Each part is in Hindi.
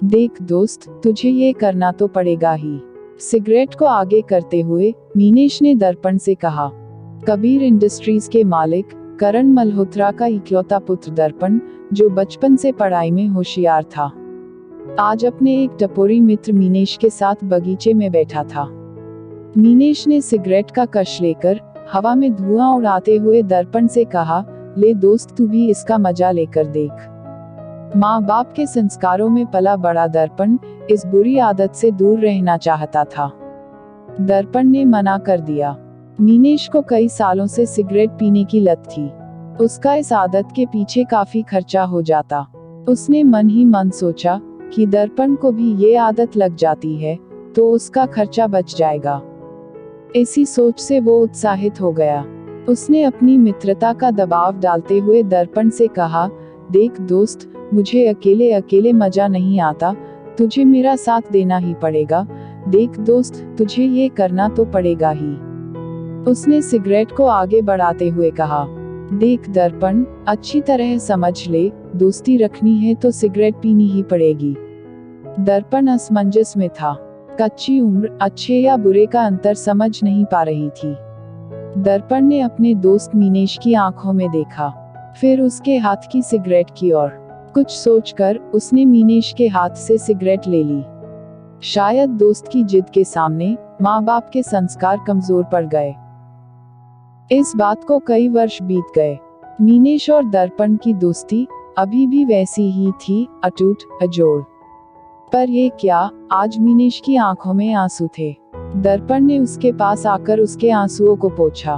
देख दोस्त, तुझे ये करना तो पड़ेगा ही। सिगरेट को आगे करते हुए मीनेश ने दर्पण से कहा। कबीर इंडस्ट्रीज के मालिक करण मल्होत्रा का इकलौता पुत्र दर्पण, जो बचपन से पढ़ाई में होशियार था, आज अपने एक टपोरी मित्र मीनेश के साथ बगीचे में बैठा था। मीनेश ने सिगरेट का कश लेकर हवा में धुआं उड़ाते हुए दर्पण से कहा, ले दोस्त, तू भी इसका मजा लेकर देख। माँ बाप के संस्कारों में पला बड़ा दर्पण इस बुरी आदत से दूर रहना चाहता था। दर्पण ने मना कर दिया। मीनेश को कई सालों से सिगरेट पीने की लत थी। उसका इस आदत के पीछे काफी खर्चा हो जाता। उसने मन ही मन सोचा कि दर्पण को भी ये आदत लग जाती है तो उसका खर्चा बच जाएगा। इसी सोच से वो उत्साहित हो गया। उसने अपनी मित्रता का दबाव डालते हुए दर्पण से कहा, देख दोस्त, मुझे अकेले अकेले मजा नहीं आता, तुझे मेरा साथ देना ही पड़ेगा। देख दोस्त, तुझे ये करना तो पड़ेगा ही। उसने सिगरेट को आगे बढ़ाते हुए कहा, देख दर्पण, अच्छी तरह समझ ले, दोस्ती रखनी है तो सिगरेट पीनी ही पड़ेगी। दर्पण असमंजस में था। कच्ची उम्र अच्छे या बुरे का अंतर समझ नहीं पा रही थी। दर्पण ने अपने दोस्त मीनेश की आंखों में देखा, फिर उसके हाथ की सिगरेट की ओर। कुछ सोचकर उसने मीनेश के हाथ से सिगरेट ले ली। शायद दोस्त की जिद के सामने माँ बाप के संस्कार कमजोर पड़ गए। इस बात को कई वर्ष बीत गए। मीनेश और दर्पण की दोस्ती अभी भी वैसी ही थी, अटूट, अजोड़। पर ये क्या, आज मीनेश की आंखों में आंसू थे। दर्पण ने उसके पास आकर उसके आंसुओं को पोंछा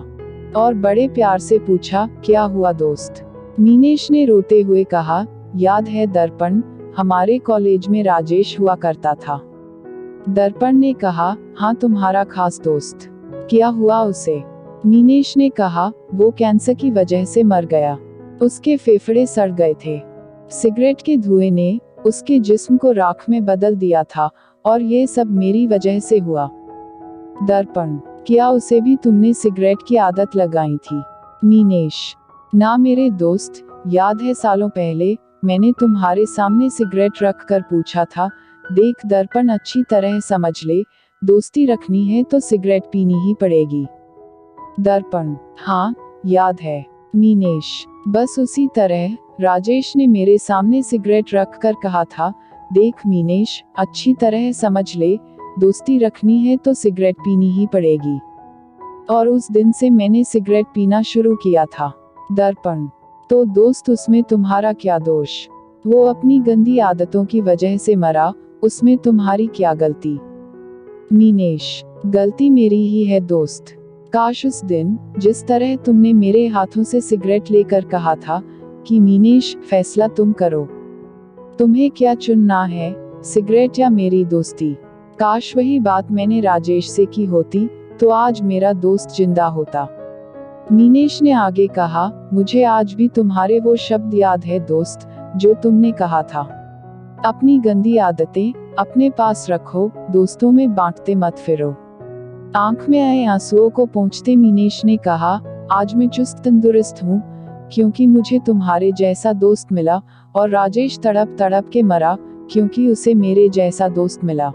और बड़े प्यार से पूछा, क्या हुआ दोस्त? मीनेश ने रोते हुए कहा, याद है दर्पण, हमारे कॉलेज में राजेश हुआ करता था। दर्पण ने कहा, हाँ, तुम्हारा खास दोस्त। क्या हुआ उसे? मीनेश ने कहा, वो कैंसर की वजह से मर गया। उसके फेफड़े सड़ गए थे। सिगरेट के धुएं ने उसके जिस्म को राख में बदल दिया था और ये सब मेरी वजह से हुआ। दर्पण, क्या उसे भी तुमने सिगरेट की आदत लगाई थी? मीनेश, ना मेरे दोस्त, याद है सालों पहले मैंने तुम्हारे सामने सिगरेट रख कर पूछा था। देख दर्पण, अच्छी तरह समझ ले, दोस्ती रखनी है तो सिगरेट पीनी ही पड़ेगी। दर्पण, हाँ याद है। मीनेश, बस उसी तरह राजेश ने मेरे सामने सिगरेट रख कर कहा था, देख मीनेश, अच्छी तरह समझ ले, दोस्ती रखनी है तो सिगरेट पीनी ही पड़ेगी। और उस दिन से मैंने सिगरेट पीना शुरू किया था। दर्पण, तो दोस्त उसमें तुम्हारा क्या दोष? वो अपनी गंदी आदतों की वजह से मरा, उसमें तुम्हारी क्या गलती? मीनेश, गलती मेरी ही है दोस्त। काश उस दिन जिस तरह तुमने मेरे हाथों से सिगरेट लेकर कहा था कि मीनेश, फैसला तुम करो, तुम्हें क्या चुनना है, सिगरेट या मेरी दोस्ती। काश वही बात मैंने राजेश से की होती तो आज मेरा दोस्त जिंदा होता। मीनेश ने आगे कहा, मुझे आज भी तुम्हारे वो शब्द याद है दोस्त, जो तुमने कहा था, अपनी गंदी आदतें अपने पास रखो, दोस्तों में बांटते मत फिरो। आंख में आए आंसुओं को पोंछते मीनेश ने कहा, आज मैं चुस्त तंदुरुस्त हूँ क्योंकि मुझे तुम्हारे जैसा दोस्त मिला, और राजेश तड़प तड़प के मरा क्योंकि उसे मेरे जैसा दोस्त मिला।